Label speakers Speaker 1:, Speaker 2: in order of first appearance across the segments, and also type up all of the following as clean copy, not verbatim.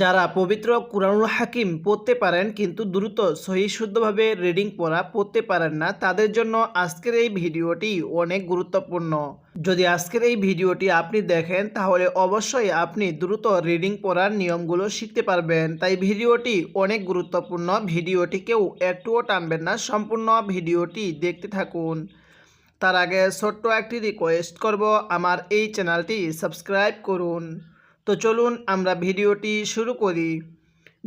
Speaker 1: যারা পবিত্র কুরআনুল হাকিম পড়তে পারেন কিন্তু দ্রুত সহিহ শুদ্ধভাবে রিডিং পড়তে পারেন না, তাদের জন্য আজকের এই ভিডিওটি অনেক গুরুত্বপূর্ণ। যদি আজকের এই ভিডিওটি আপনি দেখেন তাহলে অবশ্যই আপনি দ্রুত রিডিং পড়ার নিয়মগুলো শিখতে পারবেন। তাই ভিডিওটি অনেক গুরুত্বপূর্ণ, ভিডিওটি কেউ একটুও টানবেন না, সম্পূর্ণ ভিডিওটি দেখতে থাকুন। তার আগে ছোট্ট একটি রিকোয়েস্ট করব, আমার এই চ্যানেলটি সাবস্ক্রাইব করুন। তো চলুন আমরা ভিডিওটি শুরু করি।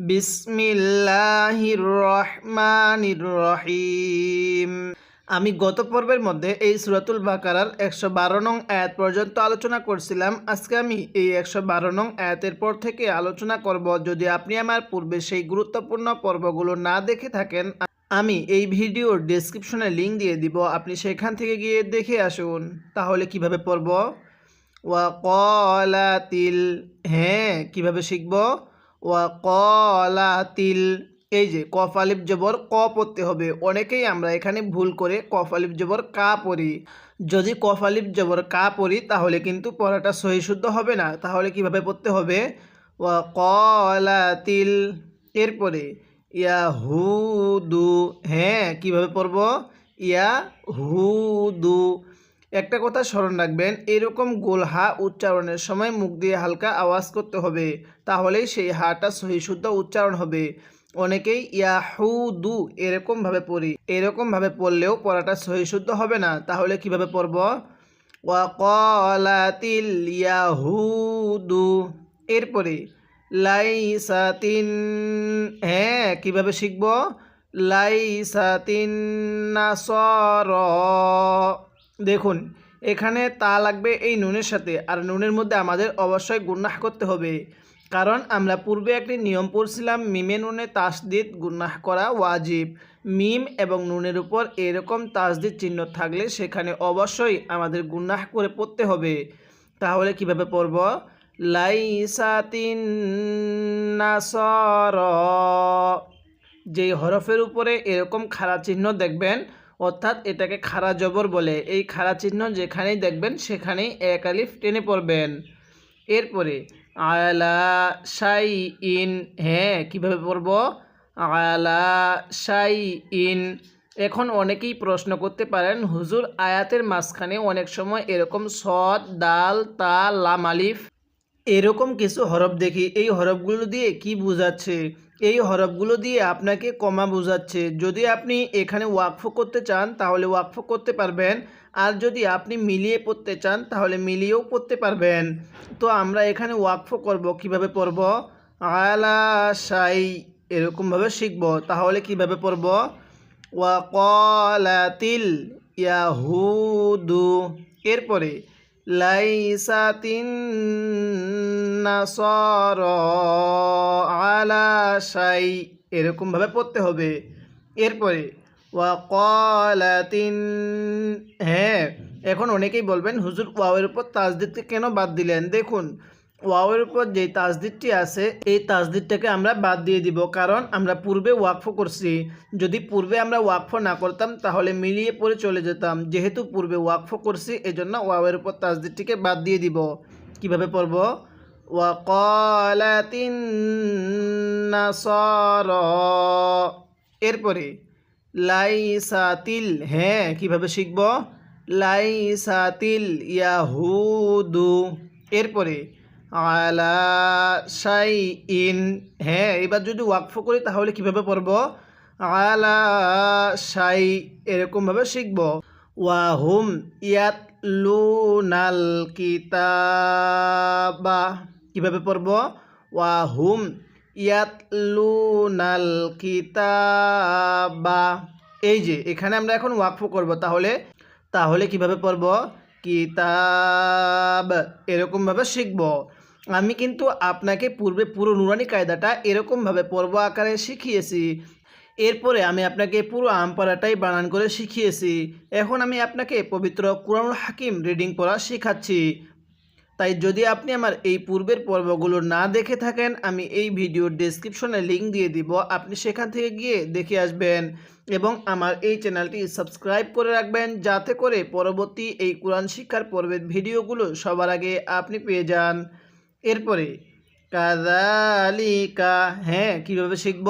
Speaker 1: বিসমিল্লাহির রহমানির রহিম। আমি গত পর্বের মধ্যে এই সূরাতুল বাকারার 112 নং আয়াত পর্যন্ত আলোচনা করছিলাম। আজকে আমি এই 112 নং আয়াতের পর থেকে আলোচনা করব। যদি আপনি আমার পূর্বে সেই গুরুত্বপূর্ণ পর্বগুলো না দেখে থাকেন, আমি এই ভিডিওর ডেসক্রিপশনে লিঙ্ক দিয়ে দিব, আপনি সেখান থেকে গিয়ে দেখে আসুন। তাহলে কিভাবে পড়ব? ওয়াকালাতিল, হ্যাঁ কিভাবে শিখব? ওয়াকালাতিল, এই যে কফ আলিফ জবর ক পড়তে হবে। অনেকেই আমরা এখানে ভুল করে কফ আলিফ জবর কা পড়ি। যদি কফ আলিফ জবর কা পড়ি তাহলে কিন্তু পড়াটা সহি শুদ্ধ হবে না। তাহলে কিভাবে পড়তে হবে? ওয়াকালাতিল, এরপরে ইয়াহুদু, হ্যাঁ কিভাবে পড়ব? ইয়াহুদু। একটা কথা স্মরণ রাখবেন, এরকম গোল হা উচ্চারণের সময় মুখ দিয়ে হালকা আওয়াজ করতে হবে, তাহলেই সেই হাটা সহি শুদ্ধ উচ্চারণ হবে। অনেকেই ইয়াহুদু এরকমভাবে পড়ি, এরকমভাবে পড়লেও পড়াটা সহি শুদ্ধ হবে না। তাহলে কিভাবে পড়ব? ওয়াকালাতিল ইয়াহুদু, এরপরে লাইসাতিন, হ্যাঁ কিভাবে শিখব? লাইসাতিন নাসর, দেখুন এখানে তা লাগবে এই নুনের সাথে, আর নুনের মধ্যে আমাদের অবশ্যই গুন্নাহ করতে হবে, কারণ আমরা পূর্বে একটি নিয়ম পড়ছিলাম, মিমে নুনে তাসদিদ গুন্নাহ করা ওয়াজিব। মিম এবং নুনের উপর এরকম তাসদিদ চিহ্ন থাকলে সেখানে অবশ্যই আমাদের গুন্নাহ করে পড়তে হবে। তাহলে কিভাবে পড়ব? লাইসাতিন নাসর, যেই হরফের উপরে এরকম খাড়া চিহ্ন দেখবেন, অর্থাৎ এটাকে খাড়া জবর বলে, এই খাড়া চিহ্ন যেখানেই দেখবেন সেখানেই এক আলিফ টেনে পড়বেন। এরপরে আলা শাই ইন, হ্যাঁ কিভাবে পড়ব? আলা শাই ইন। এখন অনেকেই প্রশ্ন করতে পারেন, হুজুর আয়াতের মাঝখানে অনেক সময় এরকম সদ দাল তা লাম আলিফ এরকম কিছু হরফ দেখি, এই হরফগুলো দিয়ে কি বোঝাচ্ছে? এই হরফগুলো দিয়ে আপনাকে কমা বোঝাচ্ছে। যদি আপনি এখানে ওয়াকফ করতে চান তাহলে ওয়াকফ করতে পারবেন, আর যদি আপনি মিলিয়ে পড়তে চান তাহলে মিলিয়েও পড়তে পারবেন। তো আমরা এখানে ওয়াকফ করব, কিভাবে পড়ব? আলা শাই, এরকমভাবে শিখব। তাহলে কিভাবে পড়ব? ওয়াকালাতিল ইয়াহুদু, এরপরে লাইসাতিন নাসর আলা শাই, এরকমভাবে পড়তে হবে। এরপরে ওয়াকালাতিন, হ্যাঁ এখন অনেকেই বলবেন হুজুর ওয়াওয়ের উপর তাসদিদকে কেন বাদ দিলেন? দেখুন ওয়াওয়ের উপর যে তাসদিদটি আছে এই তাসদিদটাকে আমরা বাদ দিয়ে দিব, কারণ আমরা পূর্বে ওয়াকফ করছি। যদি পূর্বে আমরা ওয়াকফ না করতাম তাহলে মিলিয়ে পড়ে চলে যেতাম। যেহেতু পূর্বে ওয়াকফ করছি এজন্য ওয়াওয়ের উপর তাসদিদটিকে বাদ দিয়ে দিব। কিভাবে পড়ব? ওয়াকালাতিন নাসার, এরপরে লাইসাতিল, হ্যাঁ কিভাবে শিখব? লাইসাতিল ইয়াহুদু, এরপরে আলা শাই ইন, হ্যাঁ এবার যদি ওয়াকফ করি তাহলে কিভাবে পড়ব? আলা শাই, এরকমভাবে শিখব। ওয়াহুম ইয়াতলুনাল কিতাবা, কিভাবে পড়ব? ওয়াহুম ইয়াতলুনাল কিতাবা, এই যে এখানে আমরা এখন ওয়াকফ করব, তাহলে তাহলে কিভাবে পড়ব? কিতাব, এরকমভাবে শিখব। আমি কিন্তু আপনাকে পূর্বে পুরো নুরানি কায়দাটা এরকমভাবে পর্ব আকারে শিখিয়েছি। এরপরে আমি আপনাকে পুরো আম পড়াটাই বানান করে শিখিয়েছি। এখন আমি আপনাকে পবিত্র কুরআনুল হাকিম রিডিং পড়া শেখাচ্ছি। তাই যদি আপনি আমার এই পূর্বের পর্বগুলো না দেখে থাকেন, আমি এই ভিডিওর ডেসক্রিপশনে লিঙ্ক দিয়ে দিব, আপনি সেখান থেকে গিয়ে দেখে আসবেন এবং আমার এই চ্যানেলটি সাবস্ক্রাইব করে রাখবেন, যাতে করে পরবর্তী এই কোরআন শিক্ষার পর্বের ভিডিওগুলো সবার আগে আপনি পেয়ে যান। এরপরে কাযালিকা। হ্যাঁ, কিভাবে শিখব?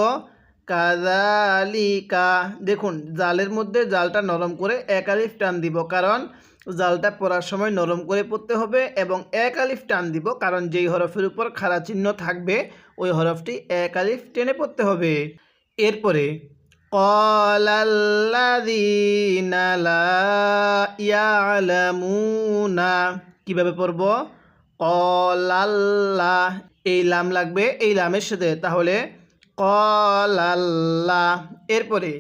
Speaker 1: কাযালিকা। দেখুন জালের মধ্যে জালটা নরম করে এক আলিফ টান দিব, কারণ জালটা পড়ার সময় নরম করে পড়তে হবে, এবং এক আলিফ টান দিব কারণ যেই হরফের উপর খাড়া চিহ্ন থাকবে ওই হরফটি এক আলিফ টেনে পড়তে হবে। এরপরে ক্বালাল্লাযীনা লা ইয়ালামুনা, কিভাবে পড়ব? ক্বালাল্লা, এই লাম লাগবে এই লামের সাথে, তাহলে ক্বালাল্লা। এরপরে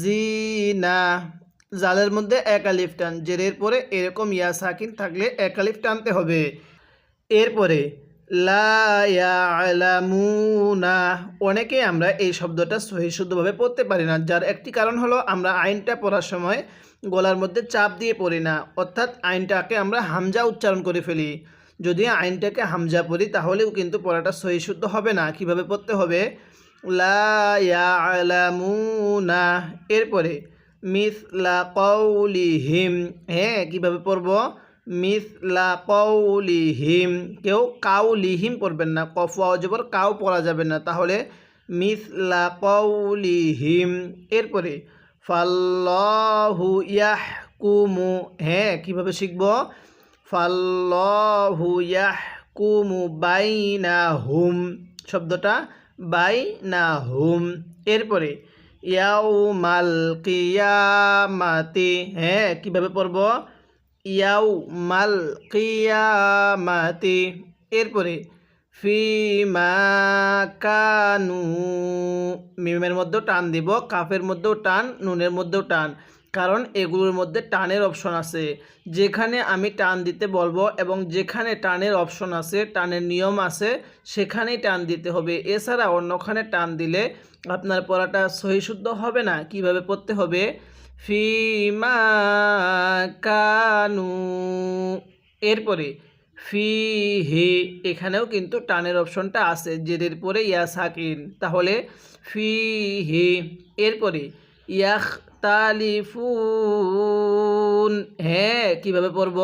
Speaker 1: জিনা, জালের মধ্যে এক আলিফ টান, জেরের পরে এরকম ইয়া সাকিন থাকলে এক আলিফ টানতে হবে। এরপরে লা ইয়ালামুনা, অনেকে আমরা এই শব্দটা সহি শুদ্ধভাবে পড়তে পারি না, যার একটি কারণ হলো আমরা আইনটা পড়ার সময় গলার মধ্যে চাপ দিয়ে পড়ি না, অর্থাৎ আইনটাকে আমরা হামজা উচ্চারণ করে ফেলি। যদি আইনটাকে হামজা পড়ি তাহলেও কিন্তু পড়াটা সহি শুদ্ধ হবে না। কিভাবে পড়তে হবে? লা ইয়ালামুনা। এরপরে মিসলা কওলিহিম, হ্যাঁ কিভাবে পড়ব? মিসলা কওলিহিম। কেউ কাউলিহিম পড়বেন না, কফ ওয়াও জবর কাউ পড়া যাবে না, তাহলে মিসলা কওলিহিম। এরপরে ফাল্লাহু ইয়াহকুমু, হ্যাঁ কিভাবে শিখব? ফাল্লাহু ইয়াহকুমু বাইনাহুম, শব্দটা বাইনাহুম। এরপরে ইয়াউমাল কিয়ামাতি, হ্যাঁ কিভাবে পড়ব? ইয়াউমাল কিয়ামাতি। এরপরে ফিমা কানু, মিমের মধ্যেও টান দিব, কাফের মধ্যেও টান, নুনের মধ্যেও টান, কারণ এগুলোর মধ্যে টানের অপশন আছে। যেখানে আমি টান দিতে বলবো এবং যেখানে টানের অপশন আছে, টানের নিয়ম আছে, সেখানেই টান দিতে হবে। এছাড়া অন্যখানে টান দিলে আপনার পড়াটা সহি শুদ্ধ হবে না। কিভাবে পড়তে হবে? ফিমা কানু। এরপরে ফিহি, এখানেও কিন্তু টানের অপশনটা আছে, জেরের পরে ইয়া সাকিন, তাহলে ফিহি। এরপরে ইয়াখতালিফুন, হ্যাঁ কিভাবে পড়ব?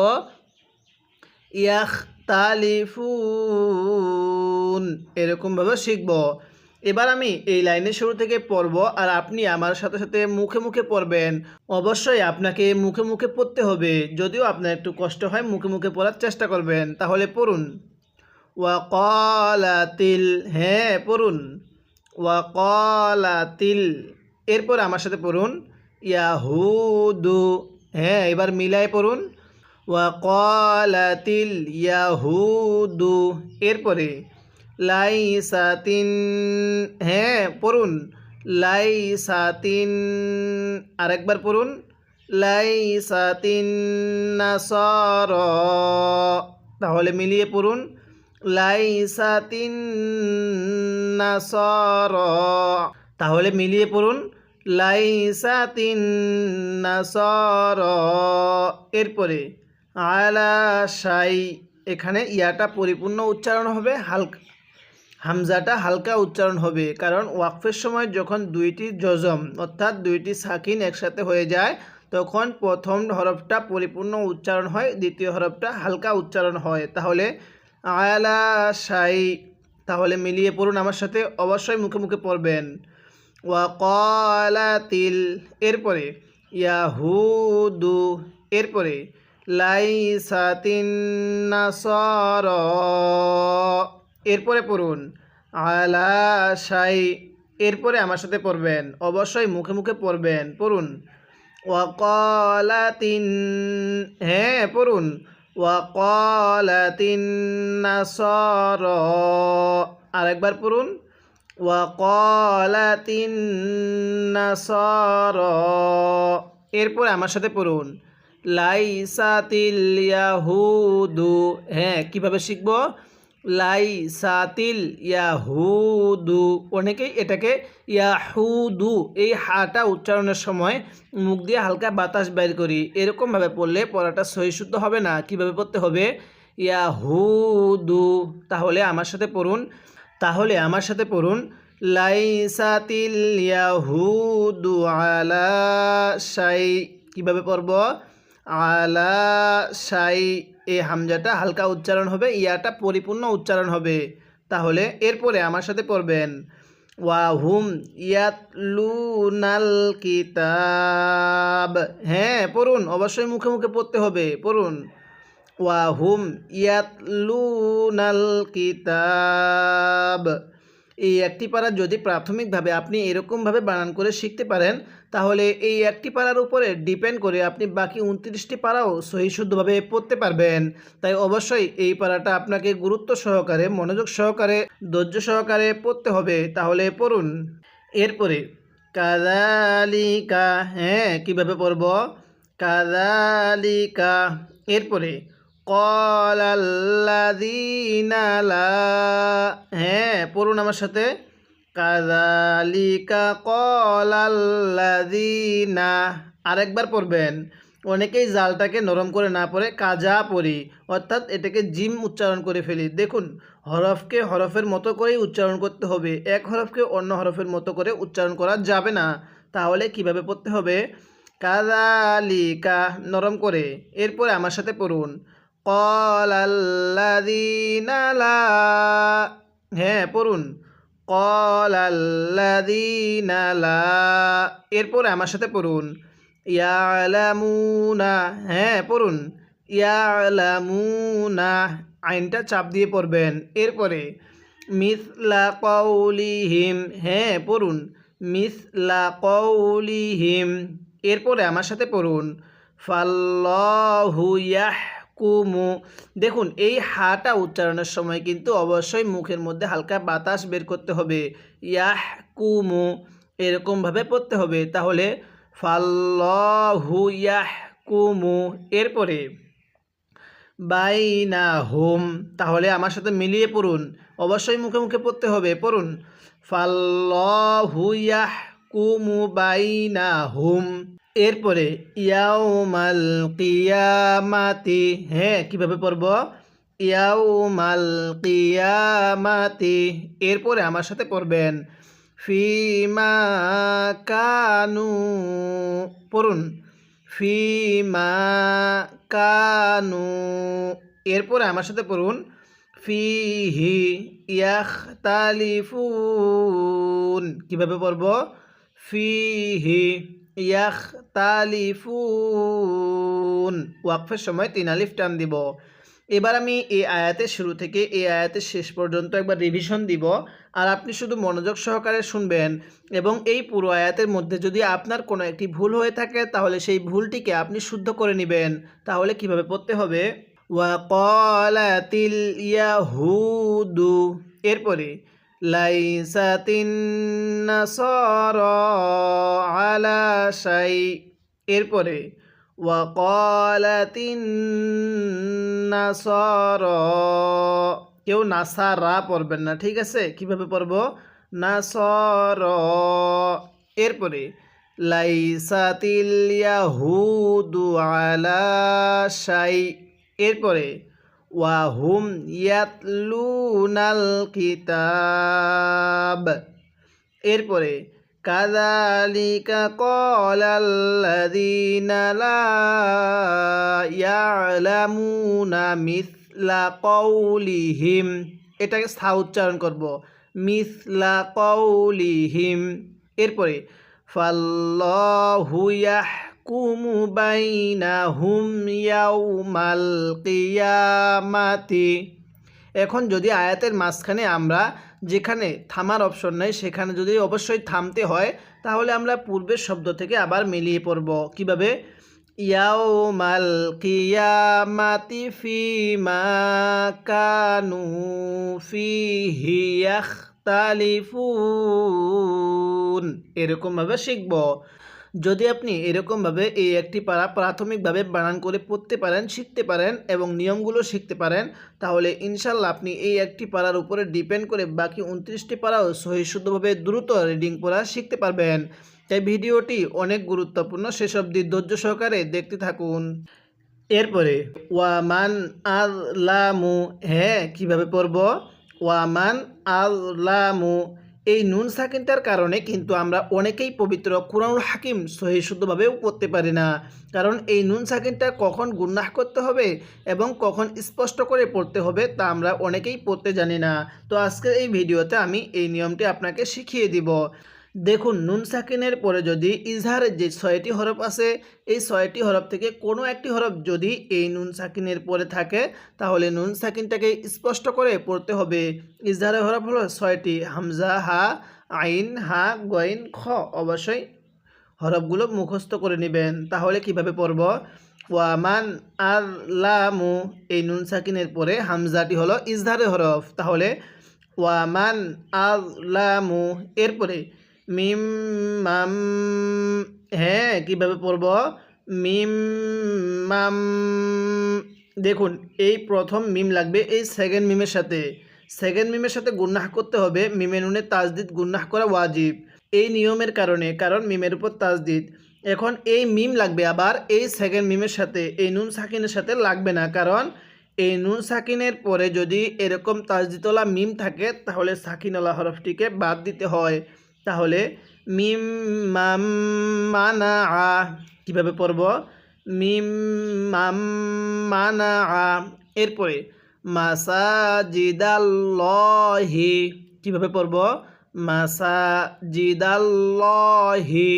Speaker 1: ইয়াখতালিফুন, এরকমভাবে শিখব। এবার আমি এই লাইনের শুরু থেকে পড়ব আর আপনি আমার সাথে সাথে মুখে মুখে পড়বেন। অবশ্যই আপনাকে মুখে মুখে পড়তে হবে, যদিও আপনার একটু কষ্ট হয়, মুখে মুখে পড়ার চেষ্টা করবেন। তাহলে পড়ুন ওয়াকালাতিল, হ্যাঁ পড়ুন ওয়াকালাতিল। এরপর আমার সাথে পড়ুন ইয়াহুদু, হ্যাঁ এবার মিলায় পড়ুন ওয়াকালাতিল ইয়াহুদু। এরপরে লাইসাতিন, হ্যাঁ পড়ুন লাইসাতিন। আরেকবার পড়ুন লাইসাতিন নাসারা, তাহলে মিলিয়ে পড়ুন লাইসাতিন নাসারা, তাহলে মিলিয়ে পড়ুন লাইসাতিন নাসারা। এরপরে আলা শাই, এখানে ইয়াটা পরিপূর্ণ উচ্চারণ হবে, হালকা হামজাটা হালকা উচ্চারণ হবে, কারণ ওয়াকফের সময় যখন দুইটি জজম অর্থাৎ দুইটি সাকিন একসাথে হয়ে যায় তখন প্রথম হরফটা পরিপূর্ণ উচ্চারণ হয়, দ্বিতীয় হরফটা হালকা উচ্চারণ হয়। তাহলে আলা শাই, তাহলে মিলিয়ে পড়ুন আমার সাথে, অবশ্যই মুখে মুখে পড়বেন ওয়াকালাতিল। এরপরে ইয়াহুদু। এরপরে লাইসাতিন নাসারা। এরপরে পড়ুন আলা শাই। এরপরে আমার সাথে পড়বেন, অবশ্যই মুখে মুখে পড়বেন। পড়ুন ওয়াকালাতিন, হ্যাঁ পড়ুন ওয়াকালাতিন নাসারা। আরেকবার পড়ুন ওয়াকালাতিন নাসারা। এরপরে আমার সাথে পড়ুন লাইসাতিল ইয়াহুদু, হ্যাঁ কিভাবে শিখব? লাইসাতিল ইয়াহুদু, অনেকেই এটাকে ইয়াহুদু এই হাটা উচ্চারণের সময় মুখ দিয়ে হালকা বাতাস বের করি, এরকমভাবে পড়লে পড়াটা সহি শুদ্ধ হবে না। কিভাবে পড়তে হবে? ইয়াহুদু। তাহলে আমার সাথে পড়ুন লাইসাতিল ইয়াহুদু আলা শাই। কিভাবে পড়ব? আলা শাই, এই হামজাটা হালকা উচ্চারণ হবে, ইয়াটা পরিপূর্ণ উচ্চারণ হবে। তাহলে এরপরে আমার সাথে পড়বেন ওয়াহুম ইয়াতলুনাল কিতাব। হ্যাঁ পড়ুন, অবশ্যই মুখে মুখে পড়তে হবে, পড়ুন ওয়াহুম ইয়াতলুনাল কিতাব। এই একটি পারা যদি প্রাথমিকভাবে আপনি এরকমভাবে বানান করে শিখতে পারেন, তাহলে এই একটি পারার উপরে ডিপেন্ড করে আপনি বাকি 29টি পারাও সহি শুদ্ধভাবে পড়তে পারবেন। তাই অবশ্যই এই পারাটা আপনাকে গুরুত্ব সহকারে, মনোযোগ সহকারে, ধৈর্য সহকারে পড়তে হবে। তাহলে পড়ুন এরপরে কাযালিকা। হ্যাঁ কিভাবে পড়ব? কাযালিকা। এরপরে ক্বালাল্লাযীনা লা। হ্যাঁ পড়ুন আমার সাথে কাযালিকা ক্বালাল্লাযীনা। আরেকবার পড়বেন। অনেকেই জালটাকে নরম করে না পড়ে কাজা পড়ি, অর্থাৎ এটাকে জিম উচ্চারণ করে ফেলি। দেখুন হরফকে হরফের মতো করেই উচ্চারণ করতে হবে, এক হরফকে অন্য হরফের মতো করে উচ্চারণ করা যাবে না। তাহলে কিভাবে পড়তে হবে? কাযালিকা নরম করে। এরপরে আমার সাথে পড়ুন ক্বালাল্লাযীনা লা। হ্যাঁ পড়ুন ক্বালাল্লাযীনা লা। এরপরে আমার সাথে পড়ুন ইয়ালামুনা। হ্যাঁ পড়ুন ইয়ালামুনা, আইনটা চাপ দিয়ে পড়বেন। এরপরে মিসলা কওলিহিম। হ্যাঁ পড়ুন মিসলা কওলিহিম। এরপরে আমার সাথে পড়ুন ফাল্লাহু ইয়াহকুমু। দেখুন এই হাটা উচ্চারণের সময় কিন্তু অবশ্যই মুখের মধ্যে হালকা বাতাস বের করতে হবে। ইয়াহকুমু এরকমভাবে পড়তে হবে। তাহলে ফাল্লাহু ইয়াহকুমু। এরপরে বাইনাহুম। তাহলে আমার সাথে মিলিয়ে পড়ুন, অবশ্যই মুখে মুখে পড়তে হবে, পড়ুন ফাল্লাহু ইয়াহকুমু বাইনাহুম। এরপরে ইয়াউমাল কিয়ামাতি। হ্যাঁ কিভাবে পড়ব? ইয়াউমাল কিয়ামাতি। এরপরে আমার সাথে পড়বেন ফিমা কানু। পড়ুন ফিমা কানু। এরপরে আমার সাথে পড়ুন ফিহি ইয়াখতালিফুন। কিভাবে পড়ব? ফিহি ইয়াখতালিফুন। ওয়াকফের সময় 3 আলিফ টান দিব। এবার আমি এই আয়াতের শুরু থেকে এই আয়াতের শেষ পর্যন্ত একবার রিভিশন দিব, আর আপনি শুধু মনোযোগ সহকারে শুনবেন। এবং এই পুরো আয়াতের মধ্যে যদি আপনার কোনো একটি ভুল হয়ে থাকে, তাহলে সেই ভুলটিকে আপনি শুদ্ধ করে নেবেন। তাহলে কিভাবে পড়তে হবে? ওয়াকালাতিল ইয়াহুদু। এরপরে লাইসাতিন নাসারা আলা শাই। এরপরে ওয়াকালাতিন নাসারা। কেউ নাসারা পড়বেন না, ঠিক আছে? কিভাবে পড়ব? নাসারা। এরপরে লাইসাতিল ইয়াহুদু আলা শাই। এরপরে ওয়াহুম ইয়াতলুনাল কিতাব। এরপরে কাযালিকা ক্বালাল্লাযীনা লা ইয়ালামুনা মিসলা কওলিহিম। এটাকে সা উচ্চারণ করব, মিসলা কওলিহিম। এরপরে ফাল্লাহু ইয়াহকুমু বাইনাহুম ইয়াউমাল কিয়ামাতি। এখন যদি আয়াতের মাঝখানে আমরা যেখানে থামার অপশন নেই সেখানে যদি অবশ্যই থামতে হয়, তাহলে আমরা পূর্বের শব্দ থেকে আবার মিলিয়ে পড়ব। কিভাবে? ইয়াউমাল কিয়ামাতি ফিমা কানু ফিহি ইয়াখতালিফুন। এরকমভাবে শিখব। যদি আপনি এরকমভাবে এই একটি পারা প্রাথমিকভাবে বানান করে পড়তে পারেন, শিখতে পারেন এবং নিয়মগুলো শিখতে পারেন, তাহলে ইনশাল্লাহ আপনি এই একটি পারার উপরে ডিপেন্ড করে বাকি 29টি পারাও সহি শুদ্ধভাবে দ্রুত রিডিং পড়া শিখতে পারবেন। তাই ভিডিওটি অনেক গুরুত্বপূর্ণ, শেষ অবধি ধৈর্য সহকারে দেখতে থাকুন। এরপরে ওয়ামান আযলামু। হ্যাঁ কিভাবে পড়ব? ওয়ামান আযলামু। এই নুন সাকিনটার কারণে কিন্তু আমরা অনেকেই পবিত্র কুরআনুল হাকিম সহি শুদ্ধভাবেও পড়তে পারি না, কারণ এই নুন সাকিনটা কখন গুনাহ করতে হবে এবং কখন স্পষ্ট করে পড়তে হবে তা আমরা অনেকেই পড়তে জানি না। তো আজকের এই ভিডিওতে আমি এই নিয়মটি আপনাকে শিখিয়ে দিব। দেখুন, নুন সাকিনের পরে যদি ইজহারের যে 6টি হরফ আছে, এই 6টি হরফ থেকে কোনো একটি হরফ যদি এই নুন সাকিনের পরে থাকে, তাহলে নুন সাকিনটাকে স্পষ্ট করে পড়তে হবে। ইজহারের হরফ হলো 6টি, হামজা, হা, আইন, হা, গইন, খ। অবশ্যই হরফগুলো মুখস্থ করে নেবেন। তাহলে কিভাবে পড়ব? ওয়ামান আল্লামু, এই নুন সাকিনের পরে হামজাটি হলো ইজহারের হরফ, তাহলে ওয়ামান আল্লামু। এরপরে মিম মাম, হ্যাঁ কিভাবে পড়ব? মিম মাম। দেখুন, এই প্রথম মিম লাগবে এই সেকেন্ড মিমের সাথে। সেকেন্ড মিমের সাথে গুন্নাহ করতে হবে। মিমে নুনে তাজদিদ গুন্নাহ করা ওয়াজিব এই নিয়মের কারণে, কারণ মিমের উপর তাজদিদ। এখন এই মিম লাগবে আবার এই সেকেন্ড মিমের সাথে, এই নুন সাকিনের সাথে লাগবে না, কারণ এই নুন সাকিনের পরে যদি এরকম তাজদিদওয়ালা মিম থাকে তাহলে সাকিনওয়ালা হরফটিকে বাদ দিতে হয়। তাহলে মিম মাম মানা আ, কীভাবে পড়ব? মিম মাম মানা আ। এরপরে মাসাজিদাল্লাহি, কীভাবে পড়ব? মাসাজিদাল্লাহি।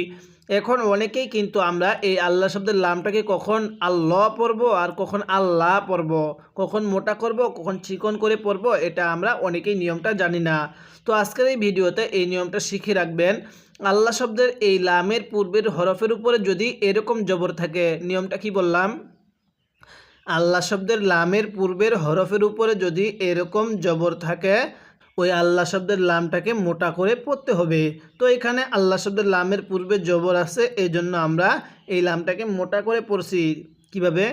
Speaker 1: এখন অনেকেই কিন্তু আমরা এই আল্লাহ শব্দের লামটাকে কখন আল্লাহ পড়ব আর কখন আল্লাহ পড়ব, কখন মোটা করব কখন চিকন করে পড়ব, এটা আমরা অনেকেই নিয়মটা জানি না। তো আজকের এই ভিডিওতে এই নিয়মটা শিখে রাখবেন। আল্লাহ শব্দের এই লামের পূর্বের হরফের উপরে যদি এরকম জবর থাকে, নিয়মটা কি বললাম? আল্লাহ শব্দের লামের পূর্বের হরফের উপরে যদি এরকম জবর থাকে, ওই আল্লাহ শব্দের লামটাকে মোটা করে পড়তে হবে। তো এখানে আল্লাহ শব্দের লামের পূর্বে জবর আছে, এই জন্য আমরা এই লামটাকে মোটা করে পড়ছি। কিভাবে?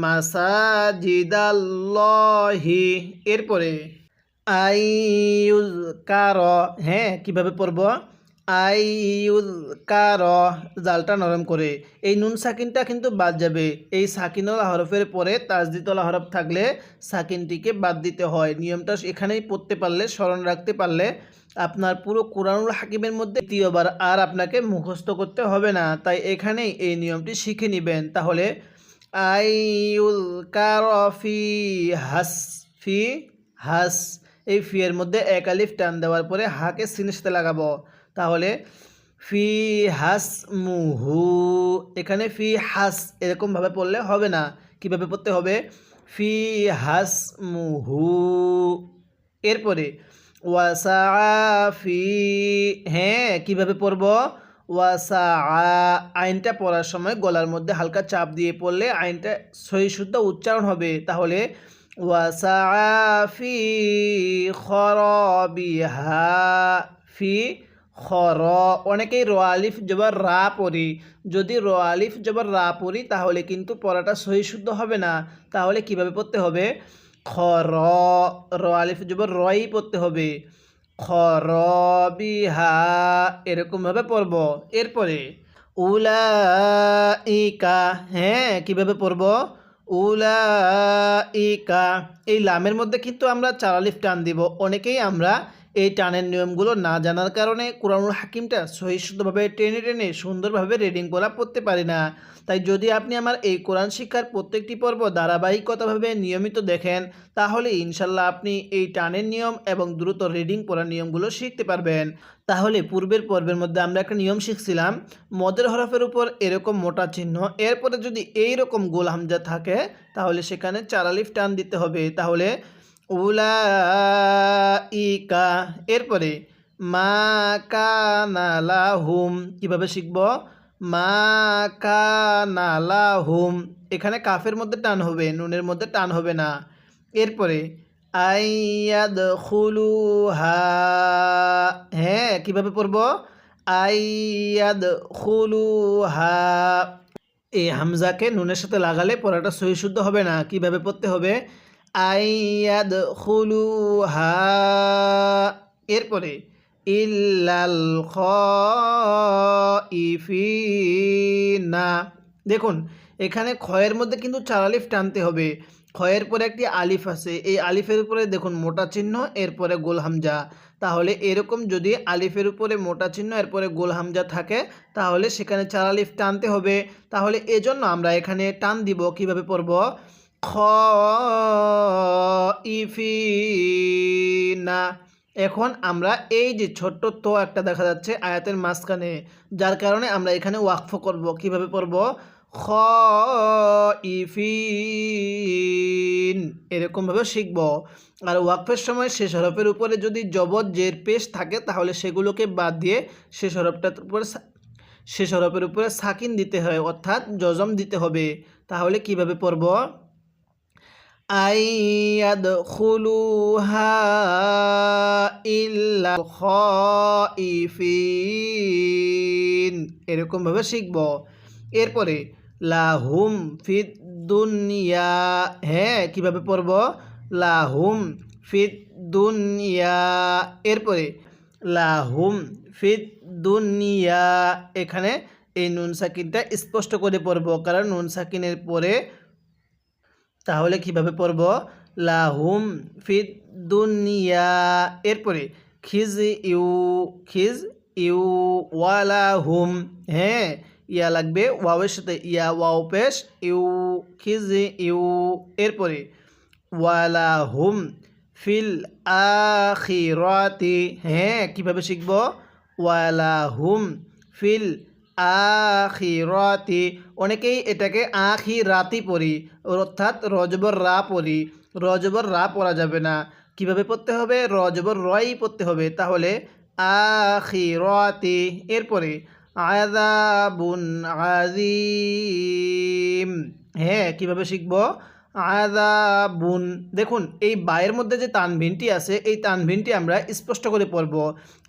Speaker 1: মাসাজিদাল্লাহি। এরপরে আইয়ুযকার, হ্যাঁ কিভাবে পড়ব? আইয়ুযকার, জালটা নরম করে। এই নুন সাকিনটা কিন্তু বাদ যাবে। এই সাকিনওয়ালা হরফের পরে তাজদিদওয়ালা হরফ থাকলে সাকিনটিকে বাদ দিতে হয়। নিয়মটা এখানেই পড়তে পারলে, স্মরণ রাখতে পারলে আপনার পুরো কুরআনুল হাকিমের মধ্যে দ্বিতীয়বার আর আপনাকে মুখস্থ করতে হবে না। তাই এখানেই এই নিয়মটি শিখে নেবেন। তাহলে আইয়ুযকার ফি হাস, ফি হাস, এই ফি এর মধ্যে এক আলিফ টান দেওয়ার পরে হাকে সিনের সাথে লাগাবো। তাহলে ফি হাস মুহু, এখানে ফি হাস এরকমভাবে পড়লে হবে না। কিভাবে পড়তে হবে? ফি হাস মুহু। এরপরে ওয়াসা ফি, হ্যাঁ কিভাবে পড়ব? ওয়াসা, আইনটা পড়ার সময় গলার মধ্যে হালকা চাপ দিয়ে পড়লে আইনটা সহি শুদ্ধ উচ্চারণ হবে। তাহলে ওয়াসা ফি খরাবিহা, ফি খর, অনেকেই র আলিফ জবর রা পড়ি। যদি র আলিফ জবর রা পড়ি তাহলে কিন্তু পড়াটা সহি শুদ্ধ হবে না। তাহলে কিভাবে পড়তে হবে? খর, র আলিফ জবর রই পড়তে হবে। খরবিহা, এরকমভাবে পড়ব। এরপরে উলাইকা, হ্যাঁ কিভাবে পড়ব? উলাইকা, এই লামের মধ্যে কিন্তু আমরা 4 আলিফ টান দিব। অনেকেই আমরা এই টানের নিয়মগুলো না জানার কারণে কুরআনুল হাকিমটা সহি শুদ্ধভাবে টেনে টেনে সুন্দরভাবে রিডিং করা পড়তে পারি না। তাই যদি আপনি আমার এই কোরআন শিক্ষার প্রত্যেকটি পর্ব ধারাবাহিকতাভাবে নিয়মিত দেখেন, তাহলে ইনশাল্লাহ আপনি এই টানের নিয়ম এবং দ্রুত রিডিং পড়ার নিয়মগুলো শিখতে পারবেন। তাহলে পূর্বের পর্বের মধ্যে আমরা একটা নিয়ম শিখছিলাম, মদের হরফের উপর এরকম মোটা চিহ্ন, এরপরে যদি এইরকম গোল হামজা থাকে তাহলে সেখানে 4 আলিফ টান দিতে হবে। তাহলে উলাইকা। এরপরে মা কানা লাহুম, কিভাবে শিখব? মা কানা লাহুম, এখানে কাফের মধ্যে টান হবে, নুনের মধ্যে টান হবে না। এরপরে আইয়াদখুলুহা, হ্যাঁ কিভাবে পড়ব? আইয়াদখুলুহা, এই হামজাকে নুনের সাথে লাগালে পড়াটা সহি শুদ্ধ হবে না। কিভাবে পড়তে হবে? আইয়াদখুলুহা। এরপরে ইল্লাল খাইফিনা, দেখুন এখানে খয়ের মধ্যে কিন্তু 4 আলিফ টানতে হবে। খয়ের পরে একটি আলিফ আছে, এই আলিফের উপরে দেখুন মোটা চিহ্ন, এরপরে গোল হামজা। তাহলে এরকম যদি আলিফের উপরে মোটা চিহ্ন এরপরে গোল হামজা থাকে তাহলে সেখানে 4 আলিফ টানতে হবে। তাহলে এজন্য আমরা এখানে টান দিব, কিভাবে পড়ব? খ ইফিনা। এখন আমরা এই যে ছোট্ট তো একটা দেখা যাচ্ছে আয়াতের মাঝখানে, যার কারণে আমরা এখানে ওয়াকফ করব। কিভাবে পড়ব? খ ইফিন, এরকমভাবে শিখব। আর ওয়াকফের সময় শেষ হরফের উপরে যদি জবর জের পেশ থাকে তাহলে সেগুলোকে বাদ দিয়ে শেষ হরফের উপরে সাকিন দিতে হয়, অর্থাৎ জজম দিতে হবে। তাহলে কিভাবে পড়ব? আইয়াদখুলুহা ইল্লা খাইফিন, এরকমভাবে শিখব। এরপরে লাহুম ফিদ দুনিয়া, হ্যাঁ কিভাবে পড়ব? লাহুম ফিদ দুনিয়া। এরপরে লাহুম ফিদ দুনিয়া, এখানে এই নুন সাকিনটা স্পষ্ট করে পড়ব, কারণ নুন সাকিনের পরে। তাহলে কিভাবে পড়ব? লাহুম ফিদ দুনিয়া। এরপরে খিজ ইউ ওয়ালাহুম, হ্যাঁ ইয়া লাগবে ওয়াওয়ের সাথে, ইয়া ওয়াও পেশ ইউ, খিজ ইউ। এরপরে ওয়ালাহুম ফিল আখিরাতি, হ্যাঁ কিভাবে শিখব? ওয়ালাহুম ফিল আখিরাতি। অনেকেই এটাকে আখিরাতি পড়ি, অর্থাৎ রজবর রা পড়ি। রজবর রা পড়া যাবে না, কিভাবে পড়তে হবে? রজবর রই পড়তে হবে। তাহলে আখিরাতি। এরপরে আযাবুন আযীম, হ্যাঁ কিভাবে শিখব? আযাবুন। দেখুন এই বায়ের মধ্যে যে তানভিনটি আছে এই তানভিনটি আমরা স্পষ্ট করে পড়ব,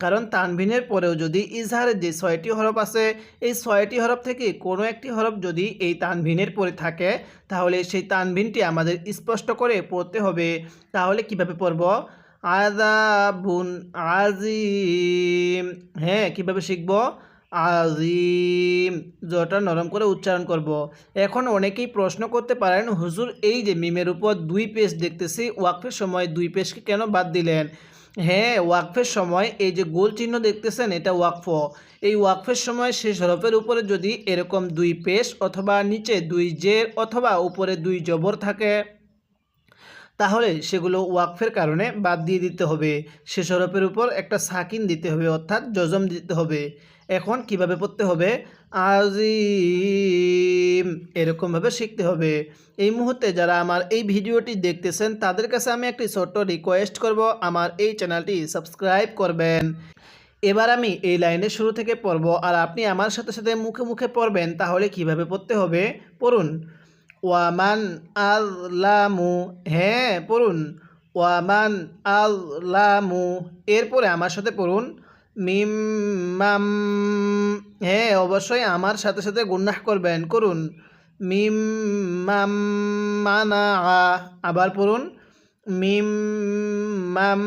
Speaker 1: কারণ তানভিনের পরেও যদি ইজহারের যে 6টি হরফ আছে এই 6টি হরফ থেকে কোনো একটি হরফ যদি এই তানভিনের পরে থাকে তাহলে সেই তানভিনটি আমাদের স্পষ্ট করে পড়তে হবে। তাহলে কিভাবে পড়ব? আযাবুন আযীম, হ্যাঁ কিভাবে শিখব? আজিম, জটা নরম করে উচ্চারণ করব। এখন অনেকেই প্রশ্ন করতে পারেন, হুজুর এই যে মিমের উপর 2 পেশ দেখতেছি, ওয়াকফের সময় 2 পেশকে কেন বাদ দিলেন? হ্যাঁ ওয়াকফের সময় এই যে গোল চিহ্ন দেখতেছেন এটা ওয়াকফ। এই ওয়াকফের সময় শেষ হরফের উপরে যদি এরকম 2 পেশ অথবা নিচে 2 জের অথবা উপরে 2 জবর থাকে তাহলে সেগুলো ওয়াকফের কারণে বাদ দিয়ে দিতে হবে। শেষ হরফের উপর একটা সাকিন দিতে হবে, অর্থাৎ জজম দিতে হবে। এখন কিভাবে পড়তে হবে? আজিম, এরকমভাবে শিখতে হবে। এই মুহূর্তে যারা আমার এই ভিডিওটি দেখতেছেন তাদের কাছে আমি একটি ছোট্ট রিকোয়েস্ট করব, আমার এই চ্যানেলটি সাবস্ক্রাইব করবেন। এবার আমি এই লাইনের শুরু থেকে পড়ব আর আপনি আমার সাথে সাথে মুখে মুখে পড়বেন। তাহলে কিভাবে পড়তে হবে পড়ুন। ওয়ামান আযলামু, হ্যাঁ পড়ুন ওয়ামান আযলামু। এরপরে আমার সাথে পড়ুন মিম্মাম, হ্যাঁ অবশ্যই আমার সাথে সাথে গুন্নাহ করবেন, করুন মিম্মাম মানাআ। আবার পড়ুন মিম্মাম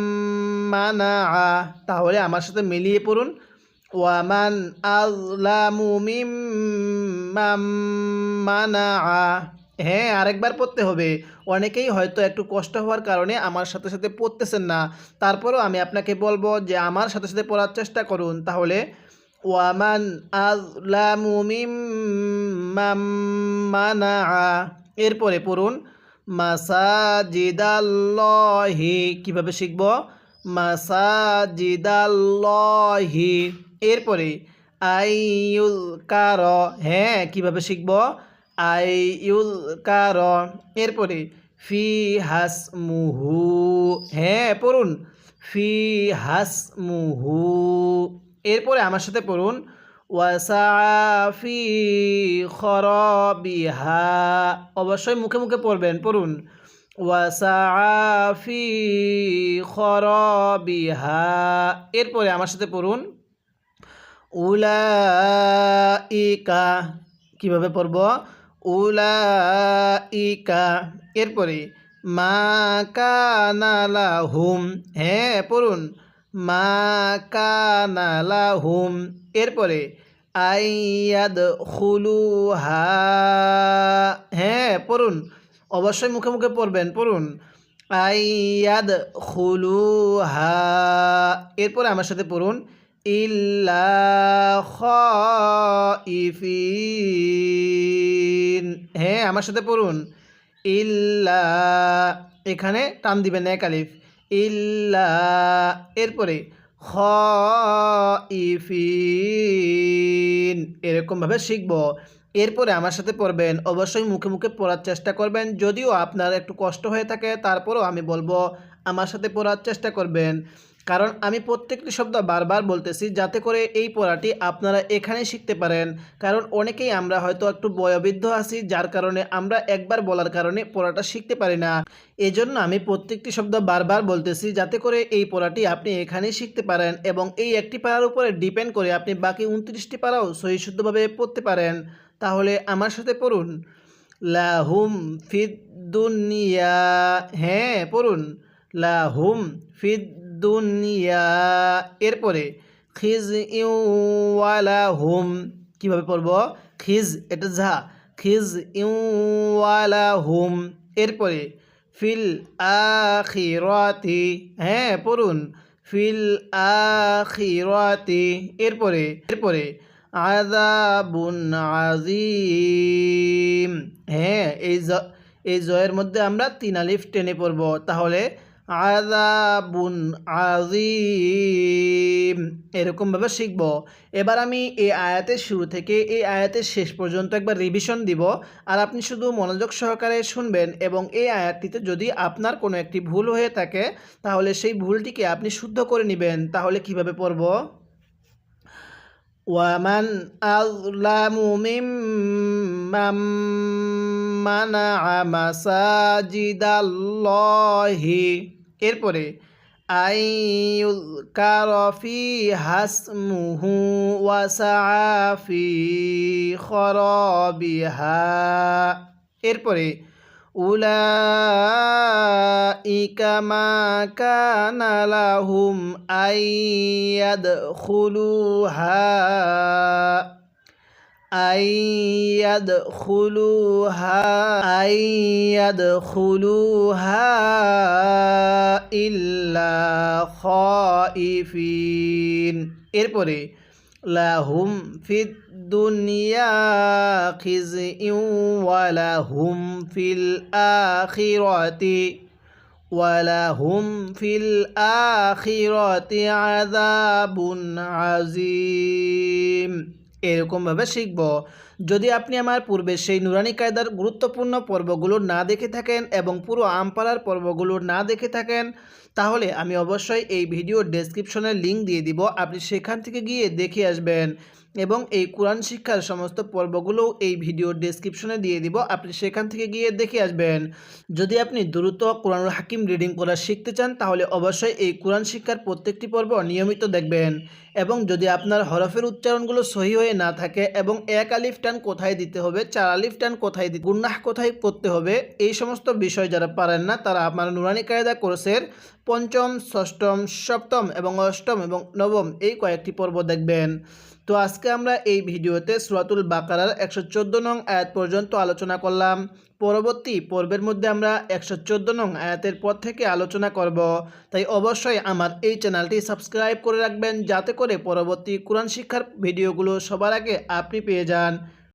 Speaker 1: মানাআ। তাহলে আমার সাথে মিলিয়ে পড়ুন ওয়ামান আযলামু মিম্মাম মানাআ। হ্যাঁ আরেকবার পড়তে হবে। অনেকেই হয়তো একটু কষ্ট হওয়ার কারণে আমার সাথে সাথে পড়তেছেন না, তারপরেও আমি আপনাকে বলবো যে আমার সাথে সাথে পড়ার চেষ্টা করুন। তাহলে ওয়ামান আযলামু মিম্মাম মানাআ। এরপরে পড়ুন মাসাজিদাল্লাহি, কিভাবে শিখব? মাসাজিদাল্লাহি। এরপরে আইউল কার, হ্যাঁ কিভাবে শিখব? আইউল কার। এরপরে ফি হাসমুহু, হ্যাঁ পড়ুন ফি হাসমুহু। এরপরে আমার সাথে পড়ুন ওয়াসাফি খরাবিহা। অবশ্যই মুখে মুখে পড়বেন, পড়ুন ওয়াসাফি খরাবিহা। এরপরে আমার সাথে পড়ুন উলাইকা, কিভাবে পড়ব? উলাইকা। এরপরে মা কানা লাহুম, হ্যাঁ পড়ুন মা কানা লাহুম। এরপরে আইয়াদখুলুহা, হ্যাঁ পড়ুন অবশ্যই মুখে মুখে পড়বেন। পড়ুন আইয়াদ খুলুহা। এরপরে আমার সাথে পড়ুন ইল্লা খাইফিন। হ্যাঁ, আমার সাথে পড়ুন ইল্লা, এখানে টান দিবেন এক আলিফ, ইল্লা, এরপরে খাইফিন, এরকমভাবে শিখব। এরপরে আমার সাথে পড়বেন, অবশ্যই মুখে মুখে পড়ার চেষ্টা করবেন। যদিও আপনার একটু কষ্ট হয়ে থাকে তারপরও আমি বলবো আমার সাথে পড়ার চেষ্টা করবেন, কারণ আমি প্রত্যেকটি শব্দ বারবার বলতেছি যাতে করে এই পড়াটি আপনারা এখানেই শিখতে পারেন। কারণ অনেকেই আমরা হয়তো একটু বয়োবৃদ্ধ আছি, যার কারণে আমরা একবার বলার কারণে পড়াটা শিখতে পারি না। এজন্য আমি প্রত্যেকটি শব্দ বারবার বলতেছি যাতে করে এই পড়াটি আপনি এখানেই শিখতে পারেন এবং এই একটি পারার উপরে ডিপেন্ড করে আপনি বাকি 29টি পারাও সহিশুদ্ধভাবে পড়তে পারেন। তাহলে আমার সাথে পড়ুন লাহুম ফিদ দুনিয়া। হ্যাঁ, পড়ুন লাহুম ফিদ দুনিয়া। এরপরে খিজ ইউওয়ালাহুম, কীভাবে পড়ব? খিজ, এটা ঝা, খিজ ইউওয়ালাহুম। এরপরে ফিল আখিরাতি। হ্যাঁ, পড়ুন ফিল আখিরাতি। এরপরে আযাবুন আযীম। হ্যাঁ, এই জয়ের মধ্যে আমরা 3 আলিফ টেনে পড়ব, তাহলে আযাবুন আযীম, এরকমভাবে শিখব। এবার আমি এই আয়াতের শুরু থেকে এই আয়াতের শেষ পর্যন্ত একবার রিভিশন দিব, আর আপনি শুধু মনোযোগ সহকারে শুনবেন এবং এই আয়াতটিতে যদি আপনার কোনো একটি ভুল হয়ে থাকে তাহলে সেই ভুলটিকে আপনি শুদ্ধ করে নেবেন। তাহলে কিভাবে পড়ব? ওয়ামান আযলামু মিম্মান মানাআ মাসাজিদাল্লাহি। এরপরে আইয়ুযকারা ফীহা ইসমুহু ওয়া সাআ ফী খরাবিহা। এরপরে উলাইকা মা কানা লাহুম আইয়াদখুলুহা ইল্লা খাইফিন। এরপরে লাহুম ফিদ দুনিয়া খিজইউ ওয়া লাহুম ফিল আখিরাতি আযাবুন আযীম। এরকমভাবে শিখব। যদি আপনি আমার পূর্বে সেই নুরানি কায়দার গুরুত্বপূর্ণ পর্বগুলো না দেখে থাকেন এবং পুরো আমপাড়ার পর্বগুলো না দেখে থাকেন তাহলে আমি অবশ্যই এই ভিডিও ডেসক্রিপশনে লিঙ্ক দিয়ে দিব, আপনি সেখান থেকে গিয়ে দেখে আসবেন। এবং এই কোরআন শিক্ষার সমস্ত পর্বগুলো এই ভিডিও ডেসক্রিপশনে দিয়ে দিব, আপনি সেখান থেকে গিয়ে দেখে আসবেন। যদি আপনি দ্রুত কোরআনুল হাকিম রিডিং করা শিখতে চান তাহলে অবশ্যই এই কোরআন শিক্ষার প্রত্যেকটি পর্ব নিয়মিত দেখবেন। এবং যদি আপনার হরফের উচ্চারণগুলো সহি হয়ে না থাকে এবং 1 আলিফ টান কোথায় দিতে হবে, 4 আলিফ টান কোথায় দিতে, গুন্নাহ কোথায় করতে হবে, এই সমস্ত বিষয় যারা পারেন না তারা আপনার নুরানি কায়দা কোর্সের 5ম, 6ম, 7ম এবং 8ম এবং 9ম এই কয়েকটি পর্ব দেখবেন। তো আজকে আমরা এই ভিডিওতে সূরাতুল বাকারার 114 নং আয়াত পর্যন্ত আলোচনা করলাম। পরবর্তী পর্বের মধ্যে আমরা 114 নং আয়াতের পর থেকে আলোচনা করব। তাই অবশ্যই আমার এই চ্যানেলটি সাবস্ক্রাইব করে রাখবেন যাতে করে পরবর্তী কোরআন শিক্ষার ভিডিওগুলো সবার আগে আপনি পেয়ে যান।